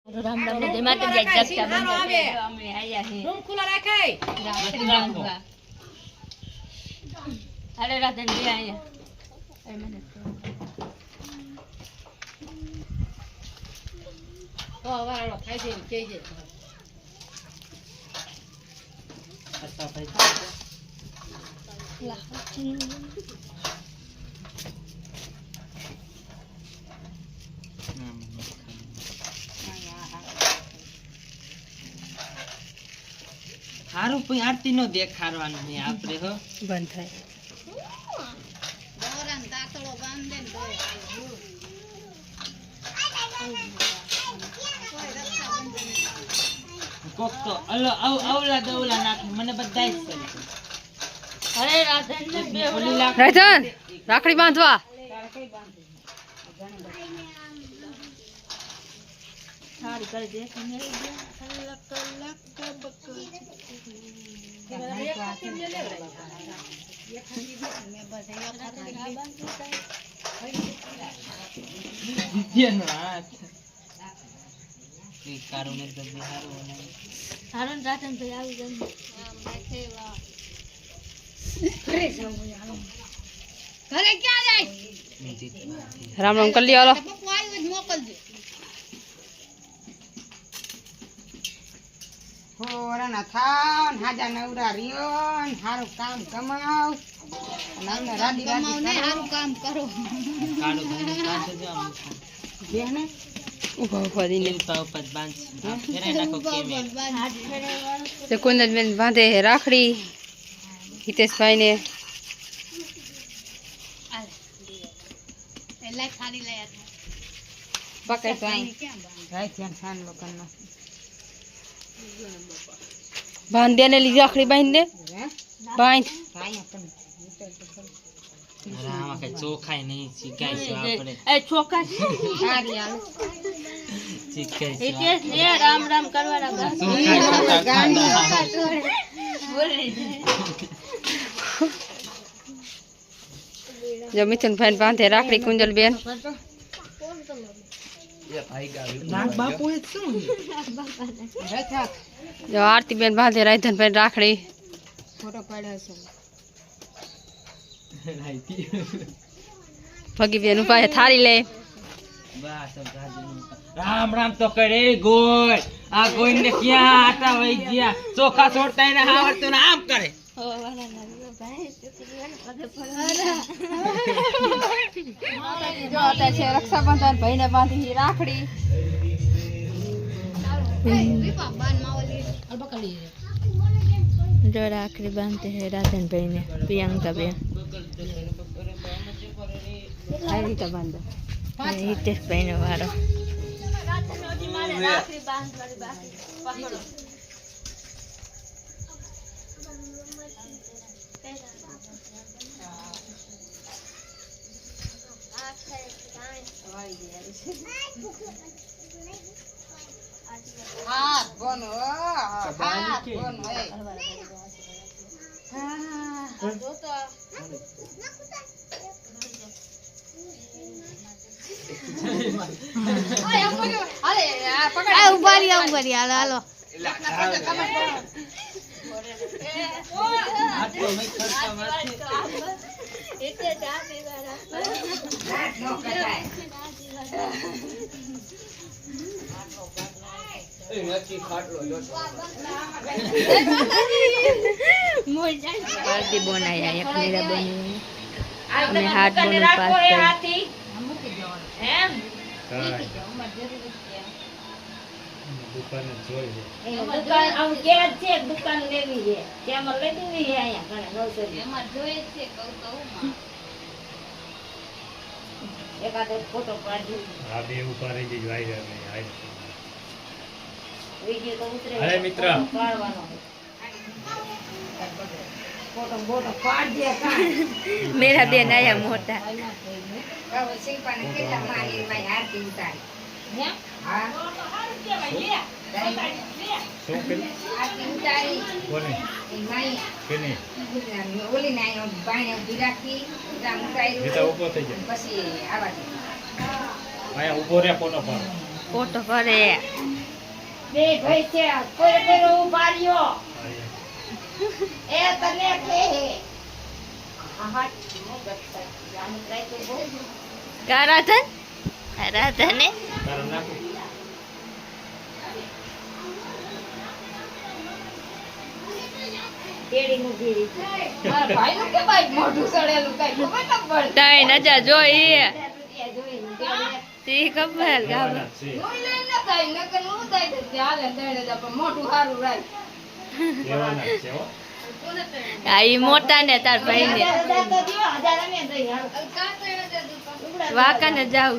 રામ રામ જય માતાજી જગતા બંધ આવે અમે આયા હે રૂમ ખુલ્લા રાખાય રાખો અરે રાતે લે આયા એ મને તો વાળો ખાઈ દે કે જે અચ્છા ભાઈ લાહી હારું પણ આરતી નો દેખાડવાનું ને આપણે હો બંધ થાય દોરાન તાતળો બાંધ દે ને કોક તો અલો આવલા દવલા નાખ મને બધાય જ છે અરે રાધન ને બે રાજન રાખડી બાંધવા સારી કરી દે મેલી દે કલાક બકો હારું રાધન ભાઈ આવી જાય ઘરે ક્યાં જાય રામ રામ કરી લ્યો હાલો પપ્પુ આવ્યું જ મોકલજો હોરાના થાવ હાજા નવરા રહ્યો ને હારું કામ કમાવ અને અમને રાડી કમાવ ને રાડી સારું કામ કરો કાળો ભાઈ પાસે જો આમ બેને ઉભા ઉભા દઈને ઉપર બાંધ ફેરાઈ નાખો કેમે તે કુંદનબેન બાંધે હે રાખડી હિતેશભાઈ ને લાઈ ખાલી લઈ પકડ તો અહીં ક્યાં બાંધ રાઈ ધ્યાન સાન લોકોનો બાંધ દે ને લીધી રાખડી બાંધ દે હે બાંધ કાઈ પણ આમાં કઈ ચોખાય નહીં શીખાય છે આપણે એ છોકરા સારી હાલ શીખાય છે હિતેશ ને રામ રામ કરવાના બસ બોલી જો મિથુનભાઈ બાંધે રાખડી કુંજલબેન નાગ બાપુ એ શું જો આરતીબેન બાંધે રાધનભાઈ રાખડી ફોટો પાડ્યો છે ભગીબેન ઉભા હે થાળી લે રામ રામ તો કરે ગોળ આ ગોળ ને ક્યાં આટા વઈ ગયા ચોખા છોડતા એને આવડતું ને આમ કરે જો અત્યારે છે રક્ષાબંધન ભાઈને બાંધી રાખડી રીપા બાન માવલી જો રાખડી બાંધતે હે રાધનભાઈ ને પ્રિયંકા બેન આ રીતે બાંધો હિતેશભાઈ નો વારો હાથ બોન હાથ બોન હોય આ ઉભા રહી હાલો હાલો પાર્ટી બનાયા એક મેરા બની અને હાથ બનો પાસ એમ દુકાન આમ કેવા છે દુકાન લેવી છે કેમાં લેવી છે અહીંયા ઘણા નવસરી એમાં જોઈએ છે કહું તો એકાદો ફોટો પાડી આ બે ઉપાડી દીધું આવી વિડિયો તો ઉતરે અરે મિત્ર. પાડવાનો ફોટો બોટો પાડજે મેરા બેન આયા મોટા હવે શિલ્પાને કેટલા મારી મારી આરતી ઉતારી હે હા શું કર્યું આરતી ઉતારી કોને એ માઈ કેને ઓલી ને આયો બાણે ઉભી રાખી ઉતામ ગીતા ઉતાર્યું ઉભો થઈ જાય પછી આવા દે અહીંયા ઉભો રે કોનો પર ફોટો કરે બે ભાઈ છે કોઈ કોઈ ઉભા રહ્યો એ તને કે આહા જાની ટ્રાય તો બહુ કા રાધન રાધને તારું નાખું કેડી નું ગીરી મારા ભાઈનું કે ભાઈ મોઢું સડેલું કઈ ખબર ન પડે. તાઈ નજા જોઈ એ જોઈ તી ખબર લેવાના જ છે હું લઈને ન થાય, નકર હું થાય તો ચાલે તેણે જ પણ મોઢું સારું રાખ. લેવાના જ છે હો આ ઈ મોટા ને તાર ભાઈ ને હજાર તો દિયો 1000 અમે દઈ હાલ વાકા ને જાવ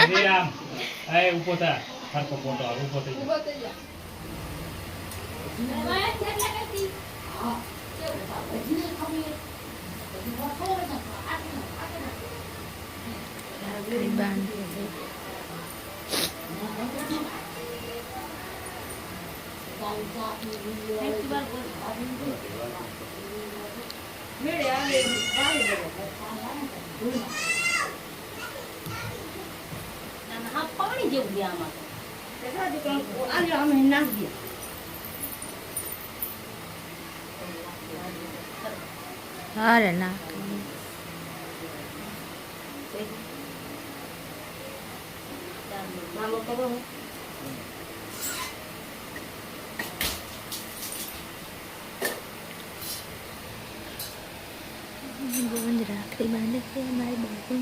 વિરામ એ ઉભો થા સરખો ફોટો આવે ઉભો થઈ જા ઊભો થઈ જા. હા પાણી જેવું છે આમાં આજે અમે નાખી દઈએ અરે ના નામ કરો રાખડી બાંધે છે મારી બાજુ